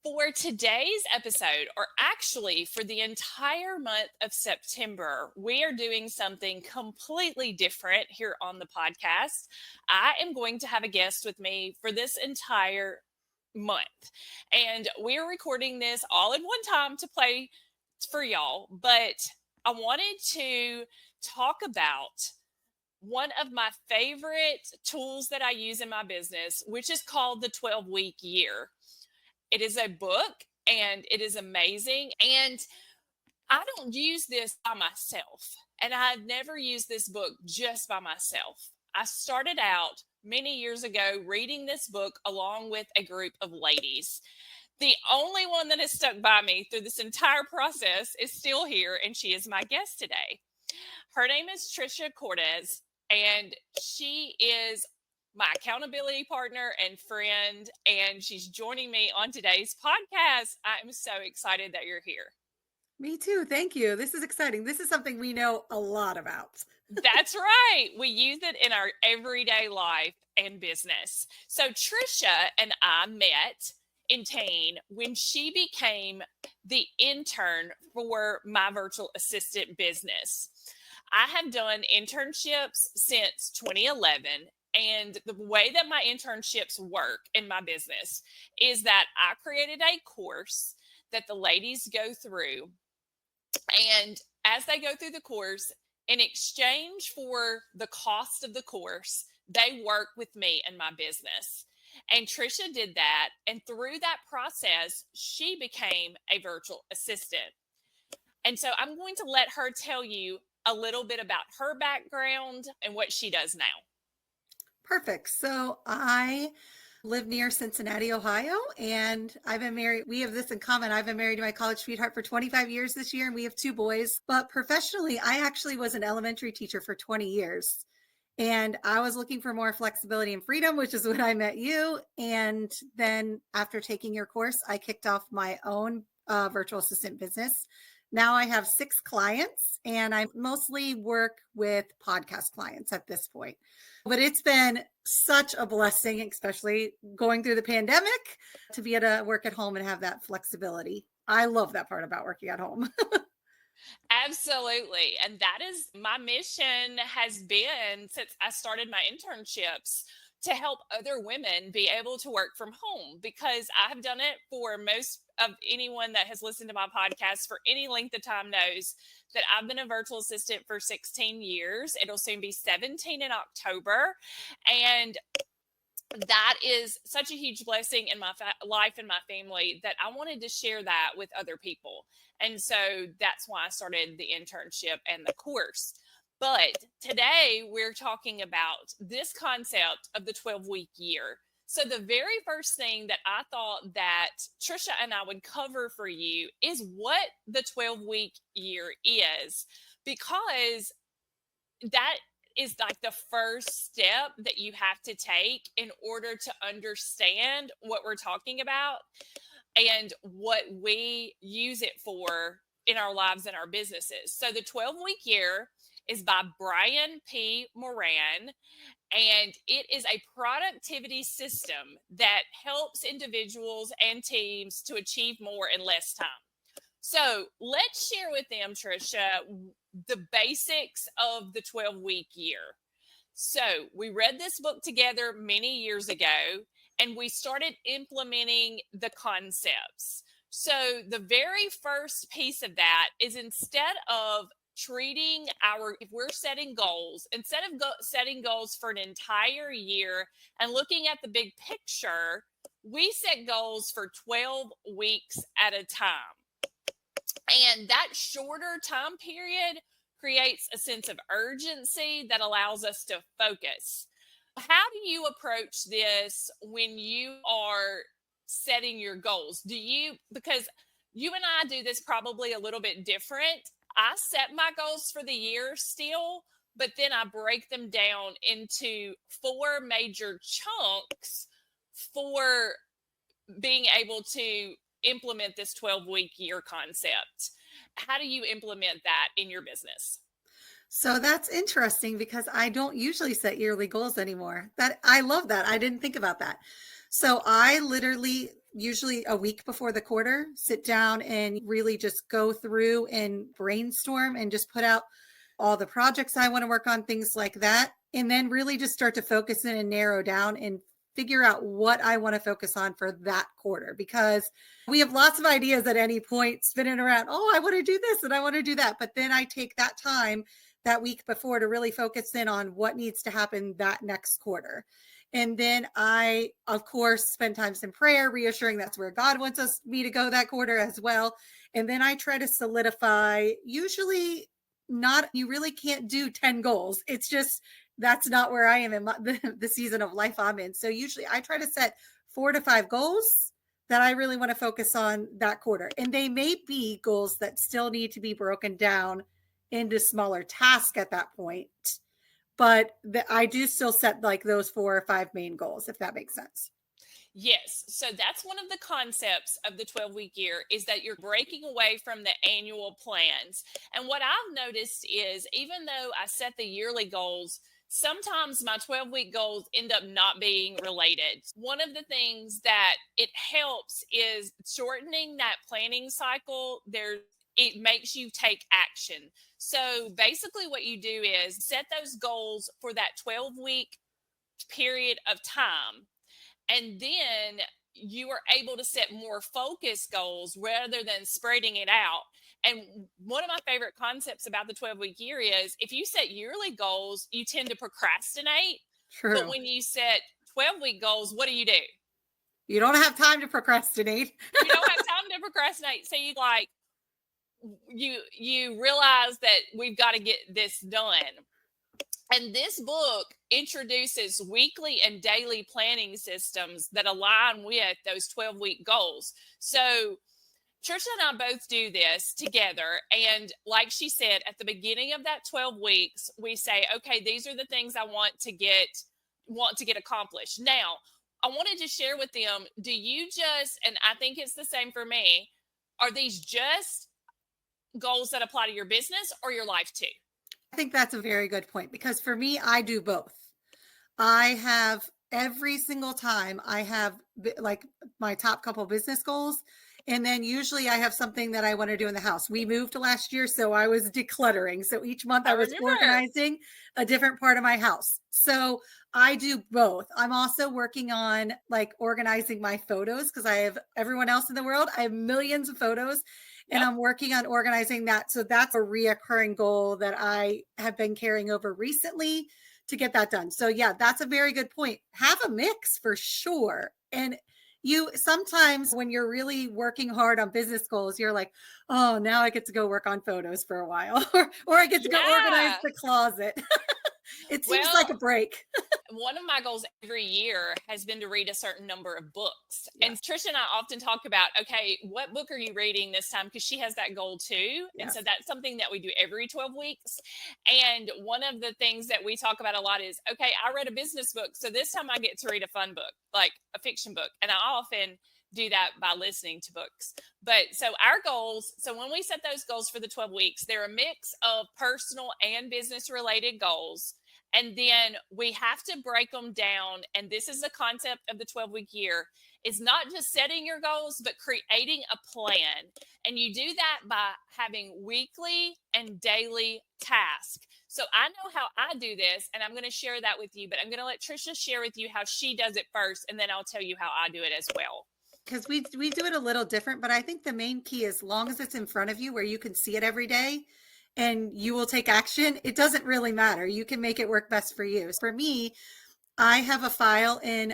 For today's episode, or actually for the entire month of September, we are doing something completely different here on the podcast. I am going to have a guest with me for this entire month. And we're recording this all in one time to play for y'all. But I wanted to talk about one of my favorite tools that I use in my business, which is called the 12-week year. It is a book and it is amazing. And I don't use this by myself. And I've never used this book just by myself. I started out many years ago reading this book along with a group of ladies. The only one that has stuck by me through this entire process is still here, and she is my guest today. Her name is Trisha Cortez, and she is my accountability partner and friend, and she's joining me on today's podcast. I'm so excited that you're here. Me too. Thank you. This is exciting. This is something we know a lot about. That's right. We use it in our everyday life and business. So Trisha and I met in Tain when she became the intern for my virtual assistant business. I have done internships since 2011. And the way that my internships work in my business is that I created a course that the ladies go through. And as they go through the course, in exchange for the cost of the course, they work with me and my business. And Trisha did that. And through that process, she became a virtual assistant. And so I'm going to let her tell you a little bit about her background and what she does now. Perfect. So I live near Cincinnati, Ohio, and I've been married. We have this in common. I've been married to my college sweetheart for 25 years this year, and we have two boys. But professionally, I actually was an elementary teacher for 20 years. And I was looking for more flexibility and freedom, which is when I met you. And then after taking your course, I kicked off my own virtual assistant business. Now I have 6 clients, and I mostly work with podcast clients at this point. But it's been such a blessing, especially going through the pandemic, to be able to work at home and have that flexibility. I love that part about working at home. Absolutely. And that is my mission has been since I started my internships to help other women be able to work from home because I have done it for most of anyone that has listened to my podcast for any length of time knows that I've been a virtual assistant for 16 years. It'll soon be 17 in October. And that is such a huge blessing in my life and my family that I wanted to share that with other people. And so that's why I started the internship and the course. But today we're talking about this concept of the 12-week year. So the very first thing that I thought that Trisha and I would cover for you is what the 12-week year is, because that is like the first step that you have to take in order to understand what we're talking about and what we use it for in our lives and our businesses. So the 12-week year is by Brian P. Moran, and it is a productivity system that helps individuals and teams to achieve more in less time. So let's share with them, Trisha, the basics of the 12-week year. So we read this book together many years ago, and we started implementing the concepts. So the very first piece of that is instead of treating if we're setting goals, instead of setting goals for an entire year and looking at the big picture, we set goals for 12 weeks at a time. And that shorter time period creates a sense of urgency that allows us to focus. How do you approach this when you are setting your goals? Because you and I do this probably a little bit different. I set my goals for the year still, but then I break them down into 4 major chunks for being able to implement this 12-week year concept. How do you implement that in your business? So that's interesting because I don't usually set yearly goals anymore. That I love that. I didn't think about that. So I literally, usually a week before the quarter, sit down and really just go through and brainstorm and just put out all the projects I want to work on, things like that. And then really just start to focus in and narrow down and figure out what I want to focus on for that quarter, because we have lots of ideas at any point spinning around. Oh, I want to do this and I want to do that. But then I take that time that week before to really focus in on what needs to happen that next quarter. And then I, of course, spend times in prayer, reassuring that's where God wants me to go that quarter as well. And then I try to solidify, usually not, you really can't do 10 goals. It's just, that's not where I am in the season of life I'm in. So usually I try to set 4 to 5 goals that I really want to focus on that quarter. And they may be goals that still need to be broken down into smaller tasks at that point. But I do still set like those 4 or 5 main goals, if that makes sense. Yes. So that's one of the concepts of the 12-week year, is that you're breaking away from the annual plans. And what I've noticed is, even though I set the yearly goals, sometimes my 12-week goals end up not being related. One of the things that it helps is shortening that planning cycle. It makes you take action. So basically what you do is set those goals for that 12-week period of time, and then you are able to set more focused goals rather than spreading it out. And one of my favorite concepts about the 12-week year is, if you set yearly goals, you tend to procrastinate. But True. when you set 12-week goals, what do? You don't have time to procrastinate. You don't have time to procrastinate. So you realize that we've got to get this done. And this book introduces weekly and daily planning systems that align with those 12-week goals. So Trisha and I both do this together. And like she said, at the beginning of that 12 weeks, we say, okay, these are the things I want to get accomplished. Now, I wanted to share with them, do you just, and I think it's the same for me, are these just goals that apply to your business or your life too? I think that's a very good point, because for me, I do both. I have every single time I have like my top couple business goals. And then usually I have something that I want to do in the house. We moved last year, so I was decluttering. So each month I I was remember. organizing a different part of my house. So I do both. I'm also working on like organizing my photos, because I have everyone else in the world. I have millions of photos, and Yep. I'm working on organizing that. So that's a reoccurring goal that I have been carrying over recently to get that done. So yeah, that's a very good point. Have a mix for sure. And you sometimes, when you're really working hard on business goals, you're like, oh, now I get to go work on photos for a while, or I get to go organize Yeah. the closet. It seems like Well, a break. one of my goals every year has been to read a certain number of books. And Yes. Trisha and I often talk about, okay, what book are you reading this time? Because she has that goal too. And so Yes. that's something that we do every 12 weeks. And one of the things that we talk about a lot is, okay, I read a business book. So this time I get to read a fun book, like a fiction book. And I often do that by listening to books. But so our goals, so when we set those goals for the 12 weeks, they're a mix of personal and business related goals. And then we have to break them down. And this is the concept of the 12-week year, is not just setting your goals, but creating a plan. And you do that by having weekly and daily tasks. So I know how I do this, and I'm going to share that with you, but I'm going to let Trisha share with you how she does it first, and then I'll tell you how I do it as well. Because we do it a little different, but I think the main key is, long as it's in front of you where you can see it every day and you will take action, it doesn't really matter. You can make it work best for you. For me, I have a file in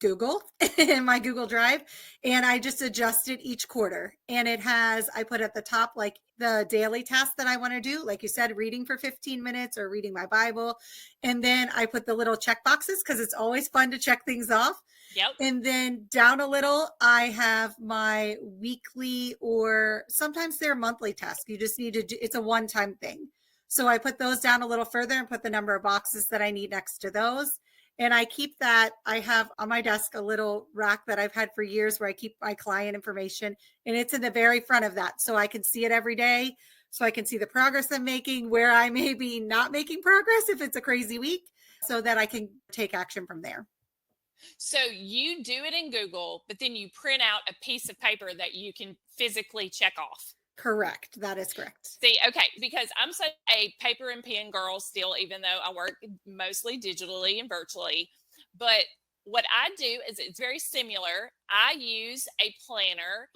Google, in my Google Drive, and I just adjust it each quarter. And it has, I put at the top like the daily task that I want to do, like you said, reading for 15 minutes or reading my Bible. And then I put the little check boxes, because it's always fun to check things off. Yep. And then down a little, I have my weekly, or sometimes they're monthly tasks. You just need to do, it's a one-time thing. So I put those down a little further and put the number of boxes that I need next to those. And I keep that, I have on my desk a little rack that I've had for years where I keep my client information, and it's in the very front of that. So I can see it every day. So I can see the progress I'm making, where I may be not making progress if it's a crazy week, so that I can take action from there. So you do it in Google, but then you print out a piece of paper that you can physically check off. Correct. That is correct. See, okay, because I'm such a paper and pen girl still, even though I work mostly digitally and virtually. But what I do is it's very similar. I use a planner.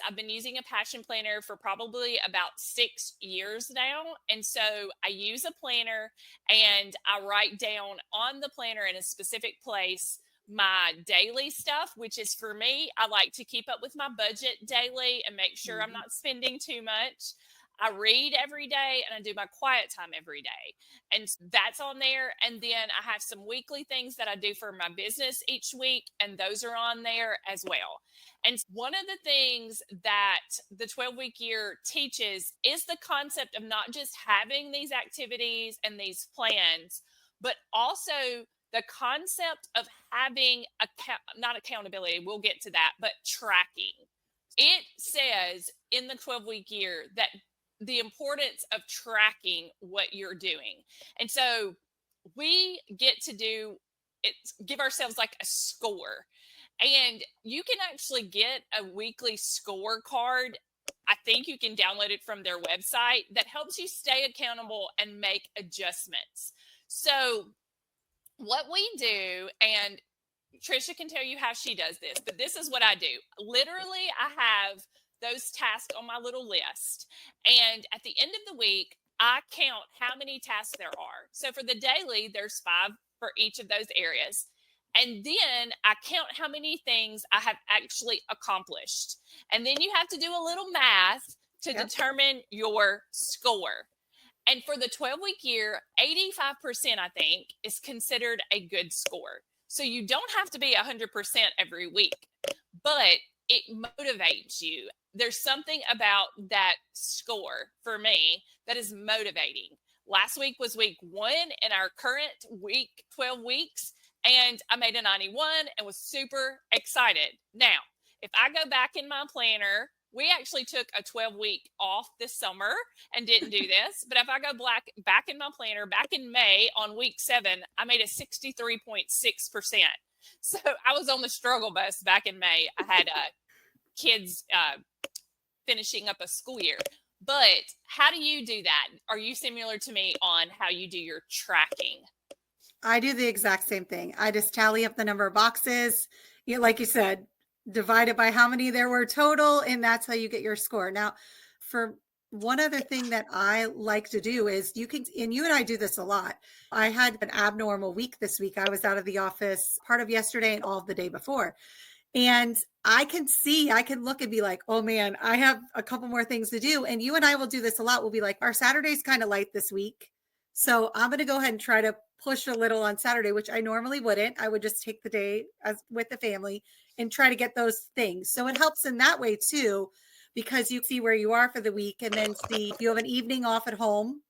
I've been using a passion planner for probably about 6 years now. And so I use a planner and I write down on the planner in a specific place my daily stuff, which is for me, I like to keep up with my budget daily and make sure I'm Mhm. not spending too much. I read every day and I do my quiet time every day. And that's on there. And then I have some weekly things that I do for my business each week, and those are on there as well. And one of the things that the 12-week year teaches is the concept of not just having these activities and these plans, but also the concept of having not accountability, we'll get to that, but tracking. It says in the 12-week year that the importance of tracking what you're doing. And so we get to do it, give ourselves like a score. And you can actually get a weekly scorecard. I think you can download it from their website that helps you stay accountable and make adjustments. So, what we do, and Trisha can tell you how she does this, but this is what I do. Literally, I have those tasks on my little list. And at the end of the week, I count how many tasks there are. So for the daily, there's 5 for each of those areas. And then I count how many things I have actually accomplished. And then you have to do a little math to Yep. determine your score. And for the 12-week year, 85%, I think, is considered a good score. So you don't have to be 100% every week, but it motivates you. There's something about that score for me that is motivating. Last week was week 1 in our current week, 12 weeks, and I made a 91 and was super excited. Now, if I go back in my planner, we actually took a 12-week off this summer and didn't do this. But if I go back in my planner, back in May on week 7, I made a 63.6%. So I was on the struggle bus back in May. I had kids finishing up a school year. But how do you do that? Are you similar to me on how you do your tracking? I do the exact same thing. I just tally up the number of boxes. Like you said, divide it by how many there were total, and that's how you get your score. Now, for one other thing that I like to do is and you and I do this a lot. I had an abnormal week this week. I was out of the office part of yesterday and all of the day before. And I can look and be like, oh man, I have a couple more things to do. And you and I will do this a lot. We'll be like, our Saturday's kind of light this week. So I'm going to go ahead and try to push a little on Saturday, which I normally wouldn't. I would just take the day as with the family and try to get those things. So it helps in that way too, because you see where you are for the week and then see if you have an evening off at home,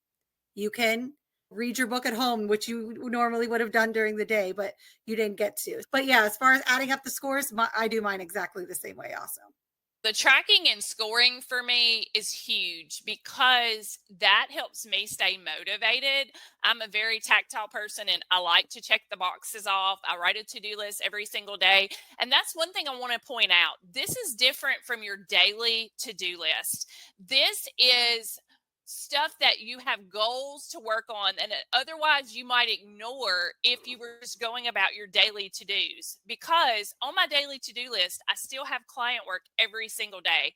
you can read your book at home, which you normally would have done during the day, but you didn't get to. But yeah, as far as adding up the scores, I do mine exactly the same way also. The tracking and scoring for me is huge because that helps me stay motivated. I'm a very tactile person and I like to check the boxes off. I write a to-do list every single day. And that's one thing I want to point out. This is different from your daily to-do list. This is stuff that you have goals to work on and otherwise you might ignore if you were just going about your daily to-dos, because on my daily to-do list I still have client work every single day.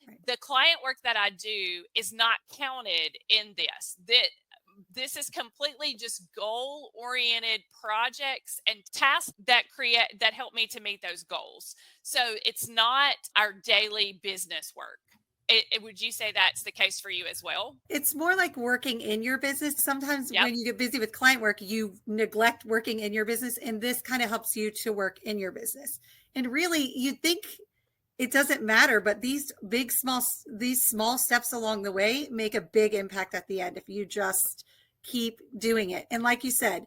Right. The client work that I do is not counted in this is completely just goal oriented projects and tasks that help me to meet those goals. So it's not our daily business work. Would you say that's the case for you as well? It's more like working in your business. Sometimes Yep. when you get busy with client work, you neglect working in your business. And this kind of helps you to work in your business. And really, you think it doesn't matter, but these small steps along the way make a big impact at the end if you just keep doing it. And like you said,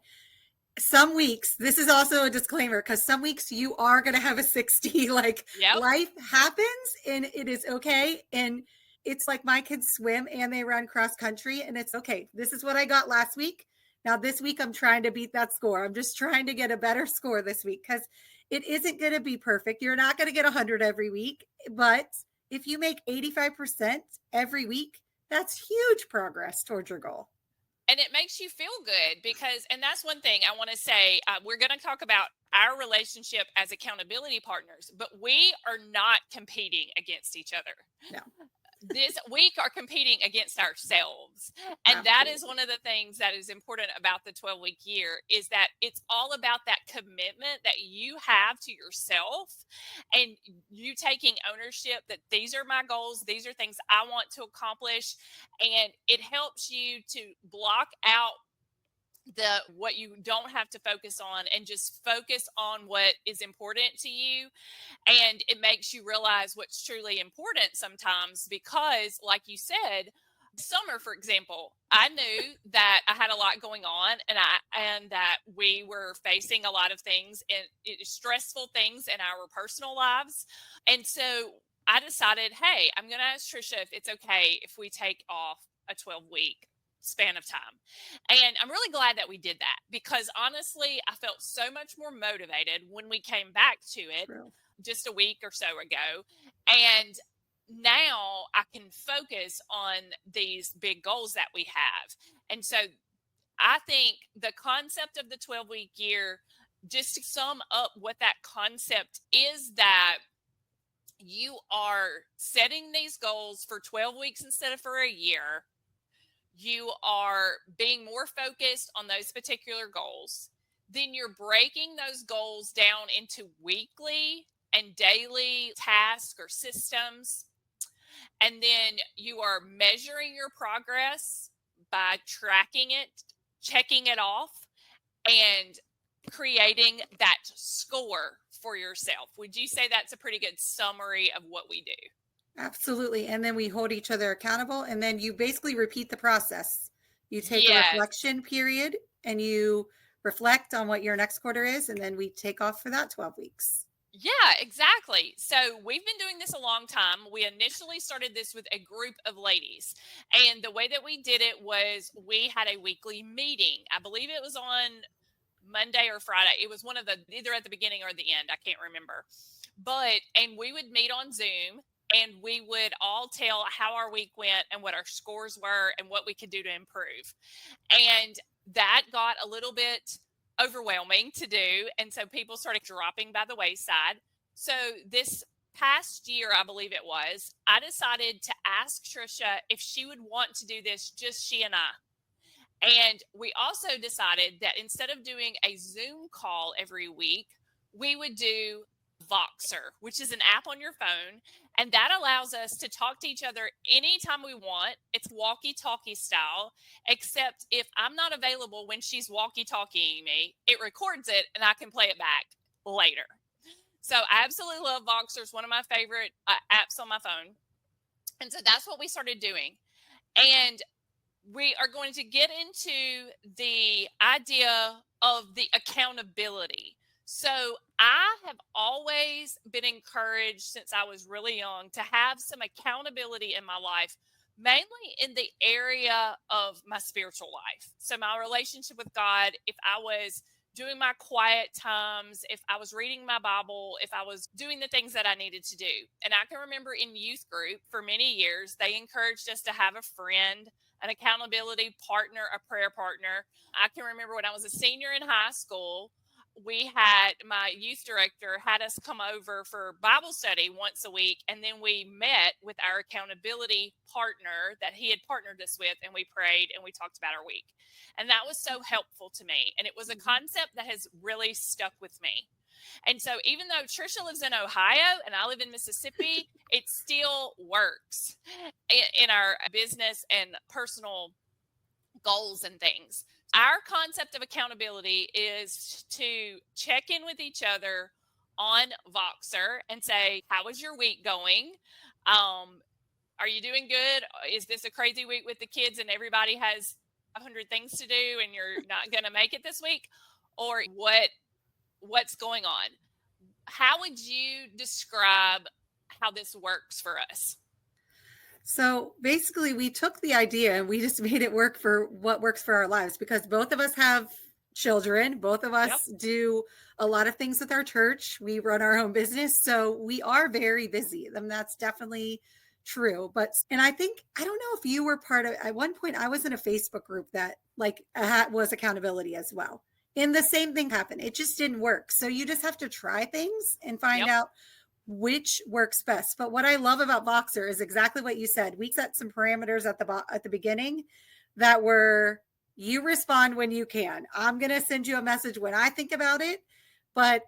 some weeks, this is also a disclaimer, because some weeks you are going to have a 60, like Yep. life happens and it is okay. And it's like my kids swim and they run cross country and it's okay. This is what I got last week. Now this week I'm trying to beat that score. I'm just trying to get a better score this week because It isn't going to be perfect. You're not going to get 100 every week, but if you make 85% every week, that's huge progress towards your goal. And it makes you feel good because, and that's one thing I want to say. We're going to talk about our relationship as accountability partners, but we are not competing against each other. No, This week are competing against ourselves, and that is absolutely. one of the things that is important about the 12-week year, is that it's all about that commitment that you have to yourself, and you taking ownership that these are my goals, these are things I want to accomplish, and it helps you to block out the what you don't have to focus on and just focus on what is important to you. And it makes you realize what's truly important sometimes, because like you said, summer for example, I knew that I had a lot going on, and that we were facing a lot of things and stressful things in our personal lives. And so I decided, hey, I'm going to ask Trisha if it's okay if we take off a 12-week span of time. And I'm really glad that we did that, because honestly, I felt so much more motivated when we came back to it True. just a week or so ago. And now I can focus on these big goals that we have. And so I think the concept of the 12-week year, just to sum up what that concept is, that you are setting these goals for 12 weeks instead of for a year. You are being more focused on those particular goals. Then you're breaking those goals down into weekly and daily tasks or systems. And then you are measuring your progress by tracking it, checking it off, and creating that score for yourself. Would you say that's a pretty good summary of what we do? Absolutely. And then we hold each other accountable. And then you basically repeat the process. You take a Yes. reflection period and you reflect on what your next quarter is. And then we take off for that 12 weeks. Yeah, exactly. So we've been doing this a long time. We initially started this with a group of ladies. And the way that we did it was we had a weekly meeting. I believe it was on Monday or Friday. It was one of the, either at the beginning or the end. I can't remember. And we would meet on Zoom, and we would all tell how our week went and what our scores were and what we could do to improve. And that got a little bit overwhelming to do. And so people started dropping by the wayside. So this past year, I believe it was, I decided to ask Trisha if she would want to do this, just she and I. And we also decided that instead of doing a Zoom call every week, we would do Voxer, which is an app on your phone. And that allows us to talk to each other anytime we want. It's walkie talkie style, except if I'm not available when she's walkie talkieing me, it records it and I can play it back later. So I absolutely love Voxer. It's one of my favorite apps on my phone. And so that's what we started doing. And we are going to get into the idea of the accountability. So, I have always been encouraged since I was really young to have some accountability in my life, mainly in the area of my spiritual life. So, my relationship with God, if I was doing my quiet times, if I was reading my Bible, if I was doing the things that I needed to do. And I can remember in youth group for many years, they encouraged us to have a friend, an accountability partner, a prayer partner. I can remember when I was a senior in high school, we had my youth director had us come over for Bible study once a week, and then we met with our accountability partner that he had partnered us with, and we prayed and we talked about our week. And that was so helpful to me, and it was a concept that has really stuck with me. And so even though Trisha lives in Ohio and I live in Mississippi, it still works in our business and personal goals and things. Our concept of accountability is to check in with each other on Voxer and say, how is your week going? Are you doing good? Is this a crazy week with the kids and everybody has 100 things to do and you're not going to make it this week? Or what's going on? How would you describe how this works for us? So basically, we took the idea and we just made it work for what works for our lives, because both of us have children. Both of Yep. us do a lot of things with our church. We run our own business. So we are very busy. And that's definitely true. But, and I think, I don't know if you were part of, at one point, I was in a Facebook group that like was accountability as well. And the same thing happened. It just didn't work. So you just have to try things and find Yep. out which works best. But what I love about Voxer is exactly what you said. We set some parameters at the beginning that were, you respond when you can. I'm going to send you a message when I think about it, but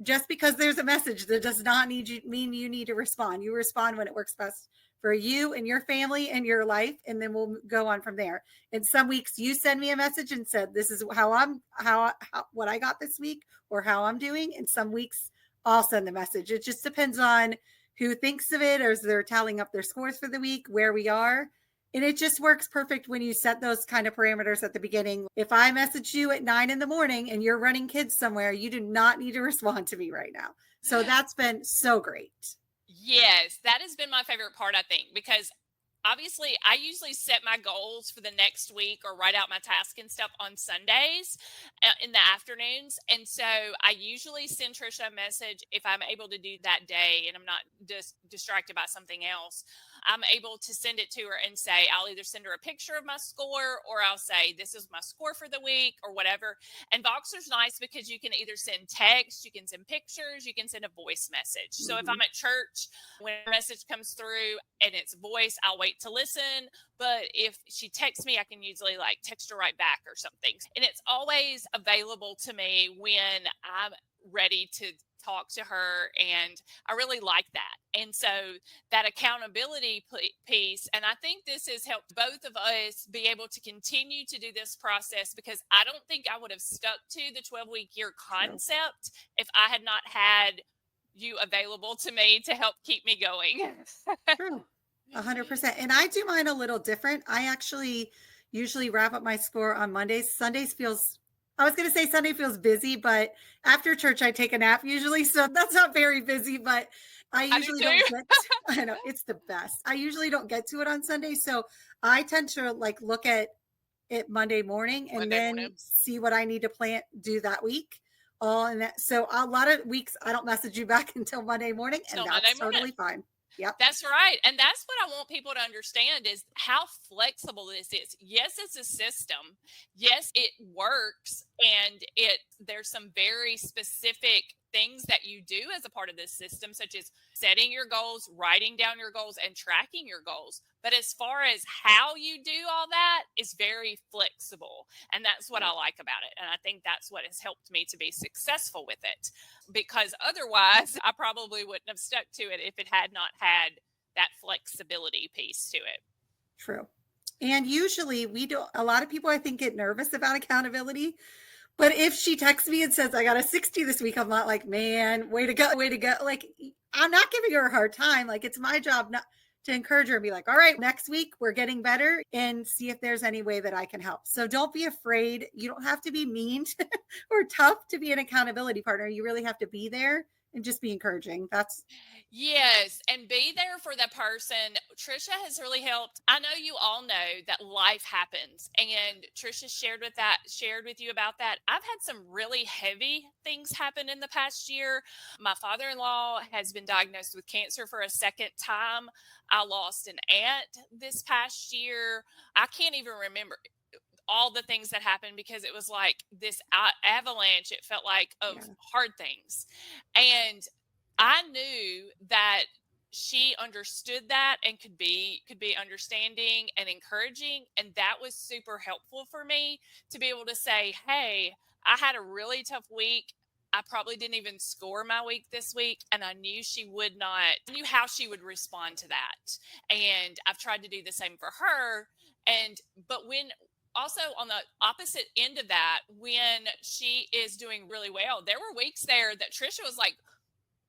just because there's a message, that does not mean you need to respond. You respond when it works best for you and your family and your life, and then we'll go on from there. And some weeks you send me a message and said, this is how what I got this week or how I'm doing. And some weeks I'll send the message. It just depends on who thinks of it, or as they're tallying up their scores for the week, where we are. And it just works perfect when you set those kind of parameters at the beginning. If I message you at 9 a.m. and you're running kids somewhere, you do not need to respond to me right now. So that's been so great. Yes, that has been my favorite part, I think, because obviously I usually set my goals for the next week or write out my task and stuff on Sundays in the afternoons. And so I usually send Trisha a message if I'm able to do that day and I'm not just distracted by something else. I'm able to send it to her and say, I'll either send her a picture of my score or I'll say, this is my score for the week or whatever. And Voxer's nice because you can either send text, you can send pictures, you can send a voice message. So if I'm at church, when a message comes through and it's voice, I'll wait to listen. But if she texts me, I can usually like text her right back or something. And it's always available to me when I'm ready to talk to her, and I really like that. And so that accountability piece, and I think this has helped both of us be able to continue to do this process, because I don't think I would have stuck to the 12-week year concept if I had not had you available to me to help keep me going. True. 100%. And I do mine a little different. I actually usually wrap up my score on Mondays. Sundays feels, I was going to say Sunday feels busy, but after church, I take a nap usually. So that's not very busy, but I usually don't get, I know it's the best. I usually don't get to it on Sunday. So I tend to like look at it Monday morning and then see what I need to do that week. All in that. So a lot of weeks I don't message you back until Monday morning, and that's totally fine. Yep. That's right. And that's what I want people to understand is how flexible this is. Yes, it's a system. Yes, it works. And there's some very specific things that you do as a part of this system, such as setting your goals, writing down your goals, and tracking your goals. But as far as how you do all that is very flexible. And that's what I like about it. And I think that's what has helped me to be successful with it. Because otherwise, I probably wouldn't have stuck to it if it had not had that flexibility piece to it. True. And usually a lot of people I think get nervous about accountability. But if she texts me and says, I got a 60 this week, I'm not like, man, way to go, way to go. Like, I'm not giving her a hard time. Like, it's my job not to encourage her and be like, all right, next week we're getting better, and see if there's any way that I can help. So don't be afraid. You don't have to be mean or tough to be an accountability partner. You really have to be there and just be encouraging. Yes, and be there for the person. Trisha has really helped. I know you all know that life happens, and Trisha shared with you about that. I've had some really heavy things happen in the past year. My father-in-law has been diagnosed with cancer for a second time. I lost an aunt this past year. I can't even remember all the things that happened because it was like this avalanche, it felt like, of hard things. And I knew that she understood that and could be understanding and encouraging, and that was super helpful for me to be able to say, hey, I had a really tough week. I probably didn't even score my week this week, and I knew I knew how she would respond to that. And I've tried to do the same for her. But when also on the opposite end of that, when she is doing really well, there were weeks there that Trisha was like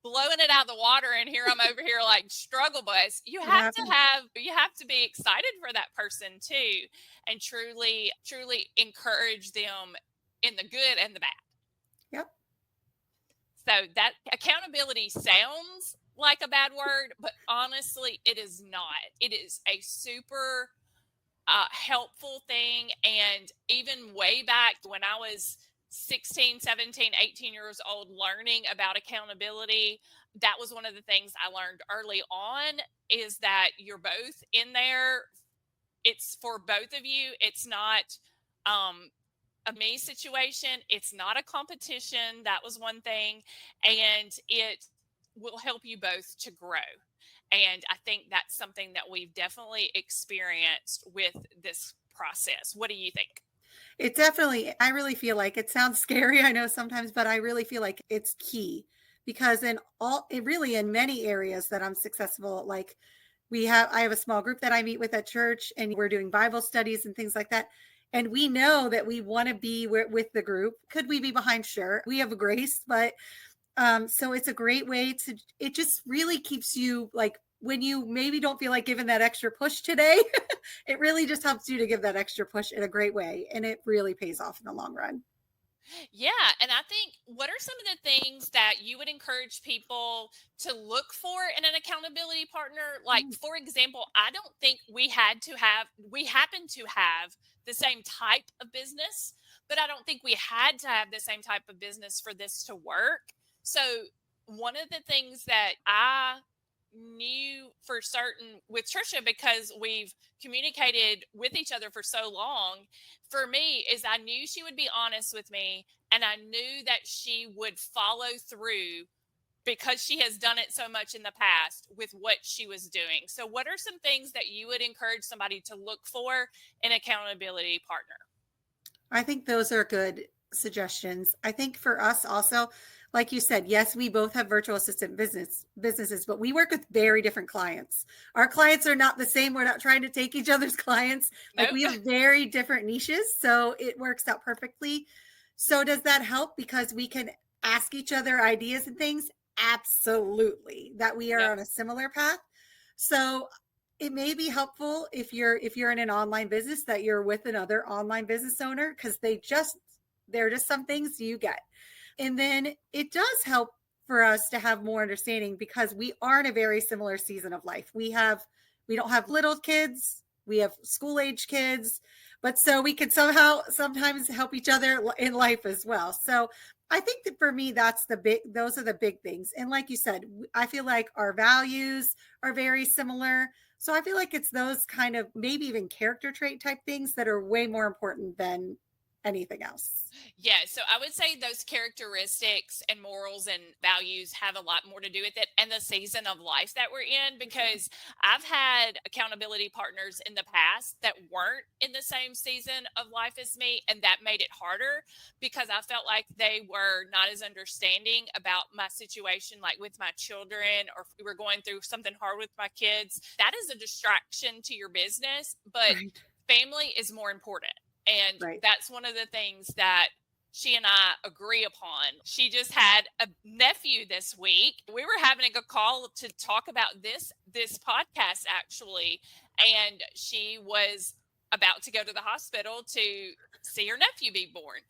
blowing it out of the water, and here I'm over here like struggle bus. You have to be excited for that person too, and truly encourage them in the good and the bad. Yep. So that accountability sounds like a bad word, but honestly, it is not. It is a super helpful thing. And even way back when I was 16, 17, 18 years old learning about accountability, that was one of the things I learned early on, is that you're both in there. It's for both of you. It's not um, a me situation. It's not a competition. That was one thing. And it will help you both to grow. And I think that's something that we've definitely experienced with this process. What do you think? It definitely, I really feel like it sounds scary, I know sometimes, but I really feel like it's key because it really in many areas that I'm successful, like I have a small group that I meet with at church and we're doing Bible studies and things like that. And we know that we want to be with the group. Could we be behind? Sure. We have a grace, but so it's a great way to, it just really keeps you like, when you maybe don't feel like giving that extra push today, it really just helps you to give that extra push in a great way. And it really pays off in the long run. Yeah, and I think, what are some of the things that you would encourage people to look for in an accountability partner? Like, Mm, for example, I don't think we happen to have the same type of business, but I don't think we had to have the same type of business for this to work. So, one of the things that I knew for certain with Trisha, because we've communicated with each other for so long, for me, is I knew she would be honest with me, and I knew that she would follow through because she has done it so much in the past with what she was doing. So, what are some things that you would encourage somebody to look for in an accountability partner? I think those are good suggestions. I think for us also, like you said, yes, we both have virtual assistant businesses, but we work with very different clients. Our clients are not the same. We're not trying to take each other's clients. Like we Nope. have very different niches, so it works out perfectly. So does that help because we can ask each other ideas and things? Absolutely. That we are Yep. on a similar path. So it may be helpful if you're in an online business that you're with another online business owner because they're just some things you get. And then it does help for us to have more understanding because we are in a very similar season of life. We don't have little kids, we have school age kids, but so we can somehow sometimes help each other in life as well. So I think that for me, those are the big things. And like you said, I feel like our values are very similar. So I feel like it's those kind of maybe even character trait type things that are way more important than anything else. Yeah, so I would say those characteristics and morals and values have a lot more to do with it, and the season of life that we're in, For sure. because I've had accountability partners in the past that weren't in the same season of life as me, and that made it harder because I felt like they were not as understanding about my situation, like with my children, or if we were going through something hard with my kids. That is a distraction to your business, but Right. family is more important. And Right. that's one of the things that she and I agree upon. She just had a nephew this week. We were having a call to talk about this podcast actually, and she was about to go to the hospital to see her nephew be born.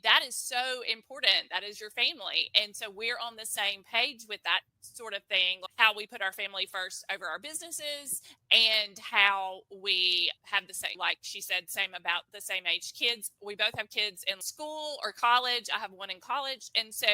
That is so important. That is your family. And so we're on the same page with that sort of thing, how we put our family first over our businesses, and how we have the same, like she said, same about the same age kids. We both have kids in school or college. I have one in college. And so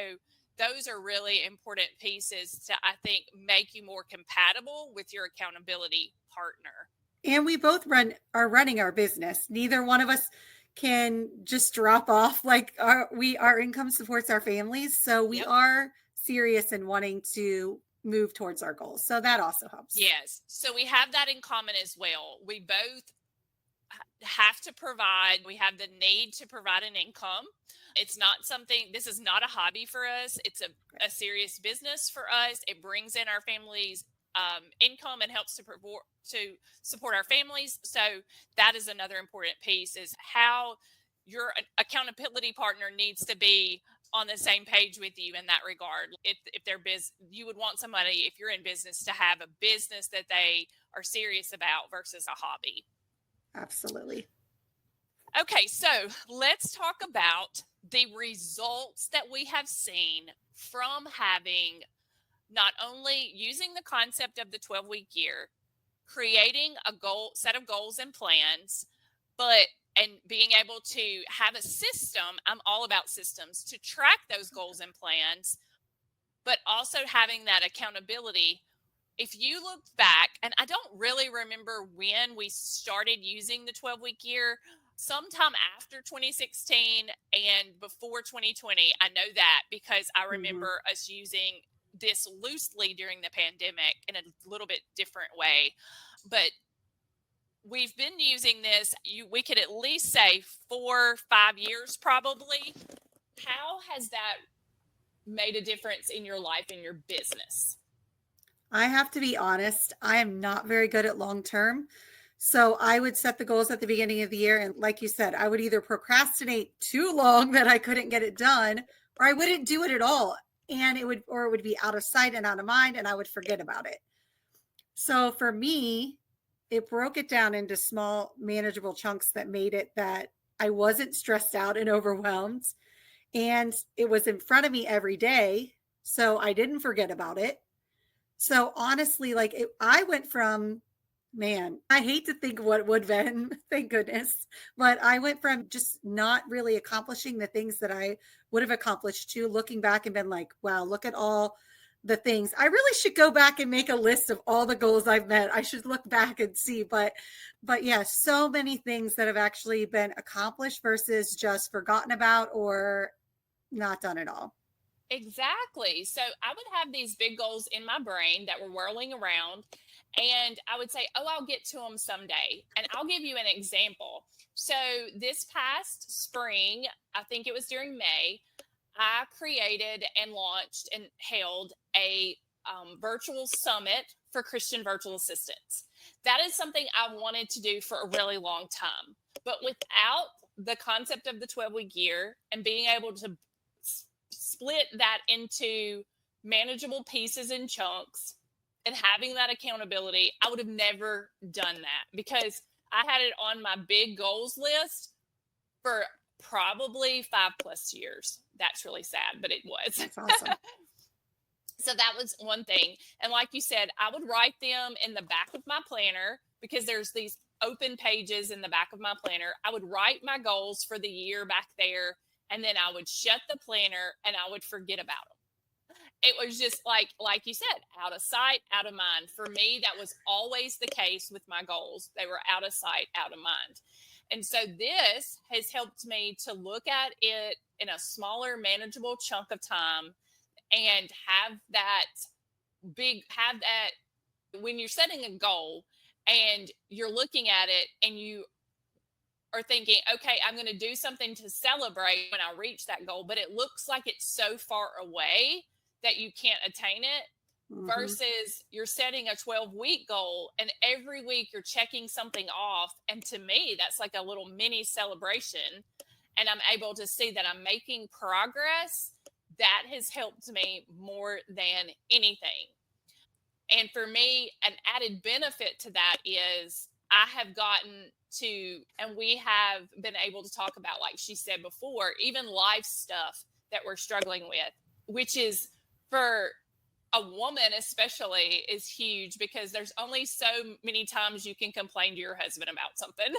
those are really important pieces to, I think, make you more compatible with your accountability partner. And we both are running our business. Neither one of us can just drop off like our income supports our families. So we Yep. are serious in wanting to move towards our goals. So that also helps. Yes. So we have that in common as well. We both have to provide, we have the need to provide an income. It's not something, this is not a hobby for us. It's a serious business for us. It brings in our family's income and helps to support our families. So that is another important piece, is how your accountability partner needs to be on the same page with you in that regard. If they're you would want somebody, if you're in business, to have a business that they are serious about versus a hobby. Absolutely. Okay, so let's talk about the results that we have seen from having, not only using the concept of the 12-week year, creating a set of goals and plans, but and being able to have a system. I'm all about systems to track those goals and plans, but also having that accountability. If you look back, and I don't really remember when we started using the 12-week year, sometime after 2016 and before 2020. I know that because I Mm-hmm. remember us using this loosely during the pandemic in a little bit different way. But we've been using this, we could at least say 4 or 5 years probably. How has that made a difference in your life and your business? I have to be honest, I am not very good at long term. So I would set the goals at the beginning of the year. And like you said, I would either procrastinate too long that I couldn't get it done, or I wouldn't do it at all. And it would be out of sight and out of mind, and I would forget about it. So for me, it broke it down into small, manageable chunks that made it that I wasn't stressed out and overwhelmed. And it was in front of me every day. So I didn't forget about it. So honestly, I went from, man, I hate to think what it would have been, thank goodness, but I went from just not really accomplishing the things that I would have accomplished to looking back and been like, wow, look at all the things. I really should go back and make a list of all the goals I've met. I should look back and see, but yeah, so many things that have actually been accomplished versus just forgotten about or not done at all. Exactly. So I would have these big goals in my brain that were whirling around, and I would say, oh, I'll get to them someday. And I'll give you an example. So this past spring, I think it was during May, I created and launched and held a virtual summit for Christian virtual assistants. That is something I wanted to do for a really long time. But without the concept of the 12-week year and being able to split that into manageable pieces and chunks and having that accountability, I would have never done that because I had it on my big goals list for probably 5+ years. That's really sad, but it was. That's awesome. So that was one thing. And like you said, I would write them in the back of my planner because there's these open pages in the back of my planner. I would write my goals for the year back there, and then I would shut the planner and I would forget about them. It was just like you said, out of sight, out of mind. For me, that was always the case with my goals. They were out of sight, out of mind. And so this has helped me to look at it in a smaller, manageable chunk of time and have that when you're setting a goal and you're looking at it and you are thinking, okay, I'm going to do something to celebrate when I reach that goal, but it looks like it's so far away that you can't attain it. Mm-hmm. Versus you're setting a 12-week goal and every week you're checking something off. And to me, that's like a little mini celebration. And I'm able to see that I'm making progress. That has helped me more than anything. And for me, an added benefit to that is I have gotten to, and we have been able to talk about, like she said before, even life stuff that we're struggling with, which is for a woman especially is huge because there's only so many times you can complain to your husband about something.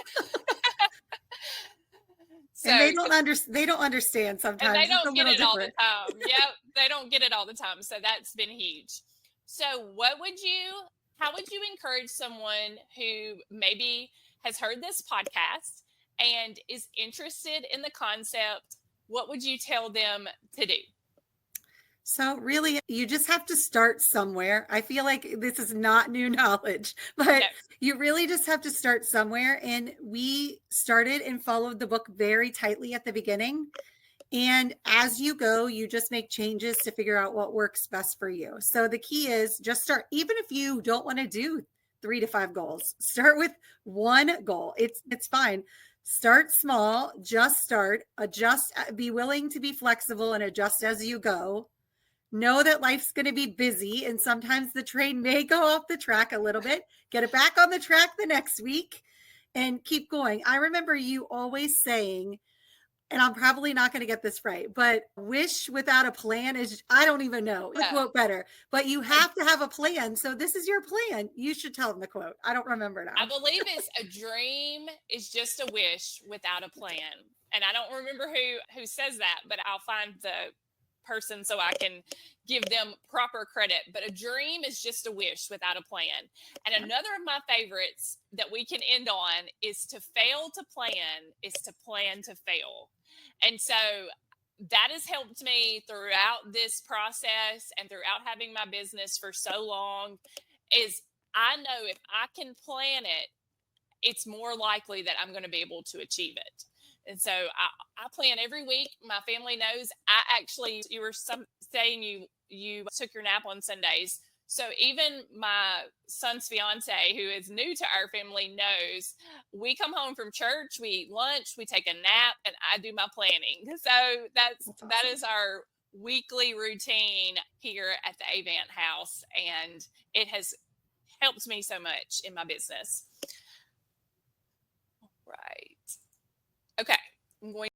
So, and they don't understand sometimes. And they don't get it all the time. Yep, they don't get it all the time. So that's been huge. So how would you encourage someone who maybe has heard this podcast and is interested in the concept? What would you tell them to do? So really, you just have to start somewhere. I feel like this is not new knowledge, but you really just have to start somewhere. And we started and followed the book very tightly at the beginning. And as you go, you just make changes to figure out what works best for you. So the key is just start. Even if you don't want to do 3 to 5 goals, start with one goal. It's fine. Start small, just start, adjust, be willing to be flexible and adjust as you go. Know that life's going to be busy and sometimes the train may go off the track a little bit. Get it back on the track the next week and keep going. I remember you always saying, and I'm probably not going to get this right, but wish without a plan is, I don't even know the Yeah. quote better, but you have to have a plan. So this is your plan. You should tell them the quote. I don't remember I now. believe it's a dream is just a wish without a plan. And I don't remember who says that, but I'll find the person so I can give them proper credit. But a dream is just a wish without a plan. And another of my favorites that we can end on is to fail to plan is to plan to fail. And so that has helped me throughout this process and throughout having my business for so long is I know if I can plan it, it's more likely that I'm going to be able to achieve it. And so I plan every week. My family knows. I actually, you were saying you took your nap on Sundays. So even my son's fiance, who is new to our family, knows we come home from church, we eat lunch, we take a nap, and I do my planning. So That's that awesome. is our weekly routine here at the Avant House, and it has helped me so much in my business. Right. Okay. I'm going